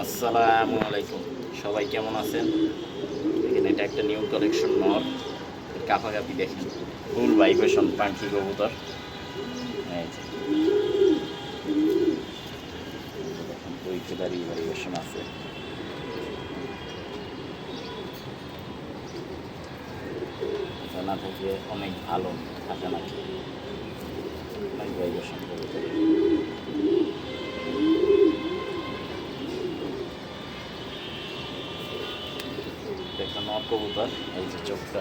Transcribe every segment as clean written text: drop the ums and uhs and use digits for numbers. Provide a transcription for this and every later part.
আসসালামু আলাইকুম, সবাই কেমন আছেন? দেখেন, এটা একটা নিউ কালেকশন নর। কাফাকাফি দেখেন, ফুল ভাইব্রেশন পাখি কবুতর। এই যে দেখেন, দুই ফেদারি ভাইব্রেশন আছে। এটা না থাকলে অনেক ভালো থাকে নাকি, অনেক ভাইব্রেশন কবুতর। দেখেন নর কবুতর, এই যে চোখটা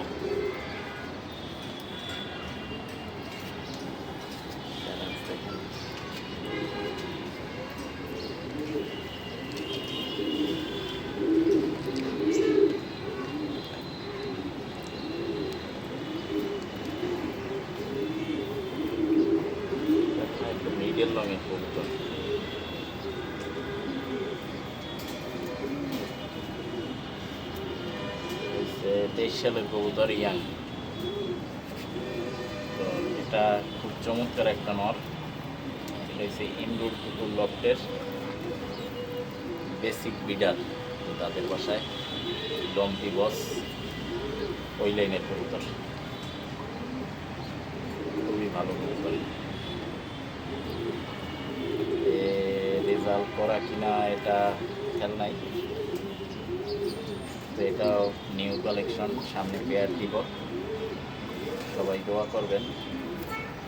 দেখেন। একটা মিডিয়াম রঙের কবুতর। 23 সালের কবুতর, ইয়াং। তো এটা খুব চমৎকার একটা নর। এটা হচ্ছে ইনডোর কুকুর লফটের বেসিক বিডার, তাদের বাসায় ডম্পি বস ওই লাইনের কবুতর। খুবই ভালো কবুতর। রেজাল্ট করা কিনা এটা খেয়াল নাই। তো এটাও নিউ কালেকশন, সামনে পেয়ার দিব। সবাই দোয়া করবেন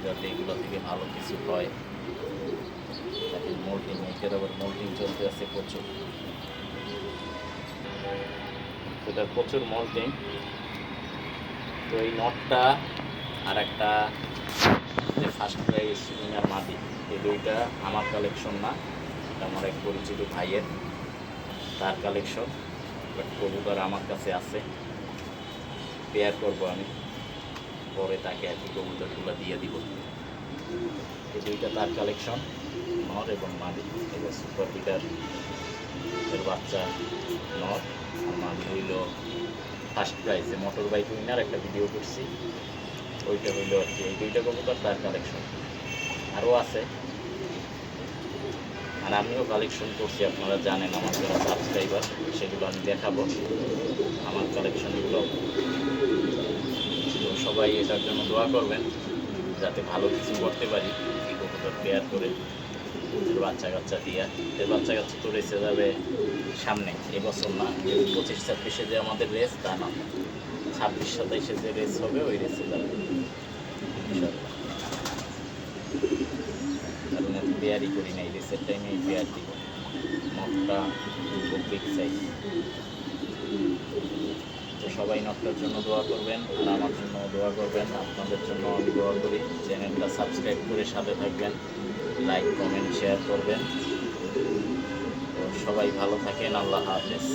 যাতে এগুলো থেকে ভালো কিছু হয়। দেখেন মোল্টিং, এটার আবার মোল্টিং চলতে আছে প্রচুর। এটার প্রচুর মোল্টিং। তো এই নটটা আর একটা যে ফার্স্ট প্রাইজ উইনার মাদি, এই দুইটা আমার কালেকশন না, এটা আমার এক পরিচিত ভাইয়ের, তার কালেকশন। বাট কবুতর আমার কাছে আছে, পেয়ার করবো আমি, পরে তাকে আর কি কবুতরগুলো দিয়ে দিব। এই দুইটা তার কালেকশন, নর এবং মাদি। এবার সুপার বিটার এর বাচ্চা নর, আর মাদি হইল ফার্স্ট প্রাইজে মোটর বাইক উইনার একটা ভিডিও করছি, ওইটা হইল আর কি। এই দুইটা কবুতর তার কালেকশন, আরও আছে। আর আমিও কালেকশন করছি, আপনারা জানেন, আমার যারা সাবস্ক্রাইবার, সেগুলো আমি দেখাবো আমার কালেকশনগুলো। তো সবাই এটার জন্য দোয়া করবেন যাতে ভালো কিছু করতে পারি এই কবুতর পেয়ার করে, বাচ্চা কাচ্চা দিয়া। এর বাচ্চা কাচ্চা তো রেসে যাবে সামনে, এবছর না, 25-26 যে আমাদের রেস তা না, 26-27 যে রেস হবে ওই রেসে যাবে ইনশাআল্লাহ। কারণ আমি পেয়ারই করি না, এই রেসের টাইমে পেয়ার দিব। নটটা খুব বিগ সাইজ। তো সবাই নটটার জন্য দোয়া করবেন, আর আমার জন্য দোয়া করবেন। আপনাদের জন্য আমি দোয়া করি। চ্যানেলটা সাবস্ক্রাইব করে সাথে থাকবেন, লাইক কমেন্ট শেয়ার করবেন। তো সবাই ভালো থাকেন, আল্লাহ হাফেজ।